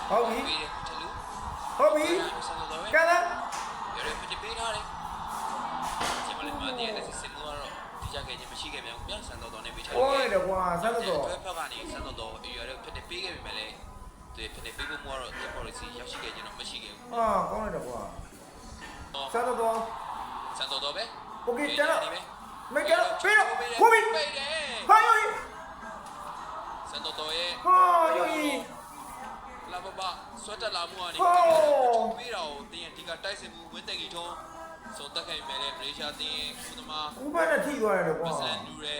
ဟုတ်ပြီဟုတ်ပြီကဲလားရရပြပေးထားတယ်ဒီမလေးမတည်းနဲ့စစ်မှုကတော့ဒီကြခဲ့ခြင်းမရှိခဲ့ပြန်ပြန်ဆန်တော်နဲ့ပေးထားတယ်ဟုတ်တယ်ကွာဆန်းတော်တွဲဖက်ကနေဆန်တော်ရရဖြစ်ပေးခဲ့ပြီမဲ့လေဒီဖြစ်ပေးဖို့ကတော့ policy ရောက်ရှိခဲ့ခြင်းတော့မရှိခဲ့ဘူးဟာကောင်းလိုက်တယ်ကွာဆန်းတော်ပဲโอเคကျန်တော့မကျန်တော့ပြေးတော့ကိုပြီဟာယိုဆန်တော်ရဲ့ဟာယိုလာဘဘဆွတ်တက်လာမှုကနေပြီးတော့တင်းဒီကတိုက်စစ်မှုဝင်းတက်ကြီးထုံးစုံတက်ခဲ့မယ်လေမလေးရှားတင်းကုသမားဥပနဲ့ထိသွားတယ်ကွာဆန်လူရဲ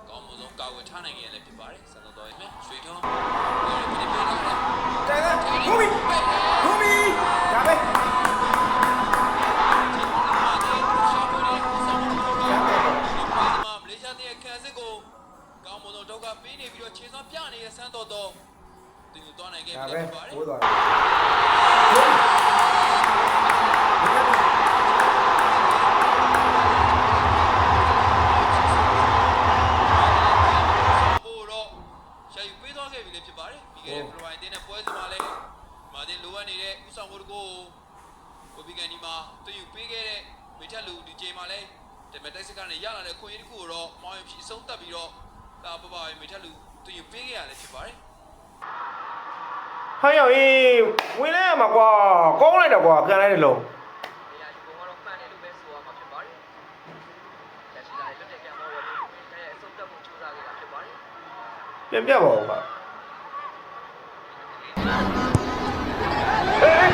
ကောင်းမဆုံးကာဝယ်ထားနိုင်ခဲ့လည်းဖြစ်ပါတယ်ဆန်တော်ရဲ့ရွှေထုံးဒီပေးတာကျန်တော့ကိုပြီဒါပဲမလေးရှားတင်းခန်းစစ်ကိုကောင်းမဆုံးဒုက္ခပေးနေပြီးတော့ခြေစွမ်းပြနေတဲ့ဆန်တော်တင်သွားနိုင်ခဲ့ပြီဖြစ်ပါတယ်ဘိုးသွားရှာယူပေးသွားခဲ့ပြီလည်းဖြစ်ပါတယ်ဒီကနေ့ဖလိုင်တင်းနဲ့ပွဲစဉ်မှာလည်းမာတင်လိုအပ်နေတဲ့ဥဆောင်မှုတကူကိုဘီကန်ဒီမှာတင်ယူပေးခဲ့တဲ့မိထက်လူဒီချိန်မှာလည်းတမက်တက်စစ်ကနေရလာတဲ့ခွင့်ရတစ်ခုကိုတော့မောင်ရင်ဖြစ်အဆုံးတက်ပြီးတော့ဒါပပမိထက်လူတင်ယူပေးခဲ့ရလည်းဖြစ်ပါတယ်ဟာယောဝင်လဲမှာကွာကောင်းလိုက်တော့ကွာကန်လိုက်တယ်လုံးတရားဒီကောင်ကတော့မှန်တယ်လို့ပဲဆိုရမှာဖြစ်ပါတယ်။လက်ရှိလာတဲ့လွတ်တဲ့ကံမောဝယ်ပြီးတဲ့အဆုံးသတ်မှုစူးစမ်းခဲ့တာဖြစ်ပါတယ်။ပြန်ပြပါဦးကွာ။ဟေး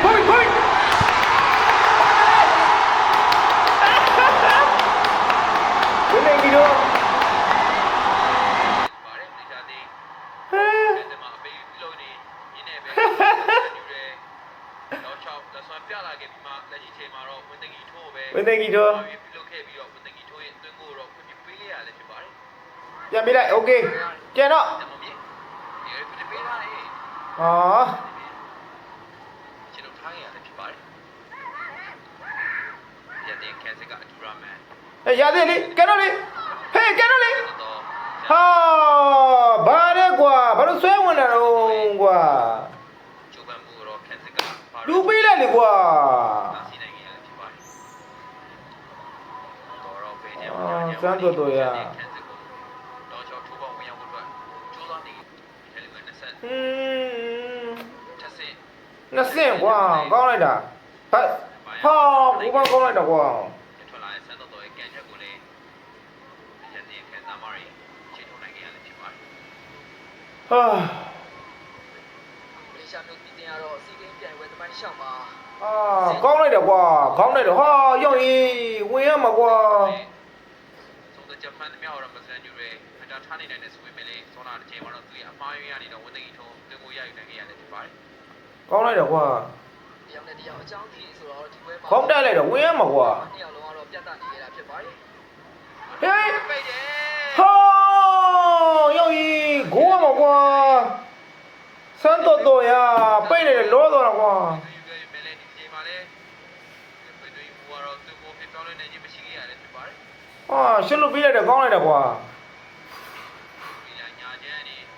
ဝင်နေကြီးတော့ပါတယ်ဒီစားသေးဟဲ့ဒီမှာအပေးပြုလုပ်နေရင်းနဲ့ပဲတော့ချောက်လက်ဆွမ်းပြလာခဲ့ပြီးမှလက်ရှိချိန်မှာတော့ဝင်းတကြီးထိုးပဲဝင်းတကြီးထိုးပြုလုပ်ခဲ့ပြီးတော့ဝင်းတကြီးထိုးရဲ့အတွင်းကိုတော့ခွင့်ပြုပေးရလည်းဖြစ်ပါတယ်ပြန်ပေးလိုက်โอเคကျန်တော့ဒီပြပေးထားတယ်ဟောကျွန်တော်ထားရလည်းဖြစ်ပါတယ်ရတဲ့ကက်စကအထူရာမန်ရသေးလေကဲတော့လေဟေးကဲတော့လေဟာဘာလဲကွာဘာလို့ဆွဲဝင်တာတော့ကွာကျူပန်မှုတော့ကက်စကလူပေးလိုက်လေကွာစီနိုင်ရလည်းဖြစ်ပါတယ်တော့ပေးတယ်စမ်းတော်ရတော့ချောက်ထူပေါင်းဝင်ရောက်ဖို့အတွက်ကျိုးသားနေတယ်လေ20ထက်စင်ကွာကောင်းလိုက်တာဟာကိုမကောင်းလိုက်တာကွာထွက်လာတဲ့ဆန်းတော်ရဲ့ကန်ချက်ကိုလည်းရတဲ့ခံစားမှာချိန်ထုတ်နိုင်ခဲ့ရလည်းဖြစ်ပါတယ်ဟာမလေးရှားမျိုးပြည်တင်ကတော့စီကင်းပြိုင်ပွဲသမိုင်းရှောက်မှာကောင်းလိုက်တယ်ကွာကောင်းလိုက်တယ်ဟာရောက်ရင်ဝင်ရမှာကွာသုံးတဲ့ဂျပန်မြောက်တော့မစရန်ယူရဲအတားထားနိုင်တဲ့စဝေးမလေးဆောနာတစ်ချိန်မှာတော့သူ့ရဲ့အမှားရင်းရနေတော့ဝန်သိန်းထုံးတင်ကိုရယူနိုင်ခဲ့ရလည်းဖြစ်ပါတယ်ကောင်းလိုက်တယ်ကွာတယောက်နဲ့တယောက်အကြောင်းကြီးဆိုတော့ဒီပွဲမှာခေါင်းတက်လိုက်တော့ဝင်ရမှာကွာနှစ်ယောက်လုံးကတော့ပြတ်တတ်နေရတာဖြစ်ပါတယ်ဟေးပိတ်တယ်ဟာရောက်ရင်ဂိုးရမှာကွာစမ်းတော်ရပိတ်နေတယ်လောတော့ကွာဟာရှင်းလို့ပြီးလိုက်တယ်ကောင်းလိုက်တယ်ကွာ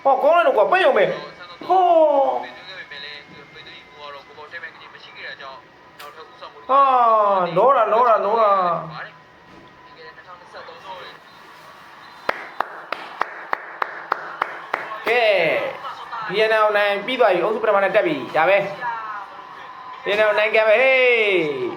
ဟောကောင်းလိုက်တော့ကွာပိတ်ရုံပဲဟောဟာလောတာကဲBNL နိုင်ပြီးသွားပြီအုပ်စုပထမနဲ့တက်ပြီဒါပဲBNL နိုင်ကံပဲဟေး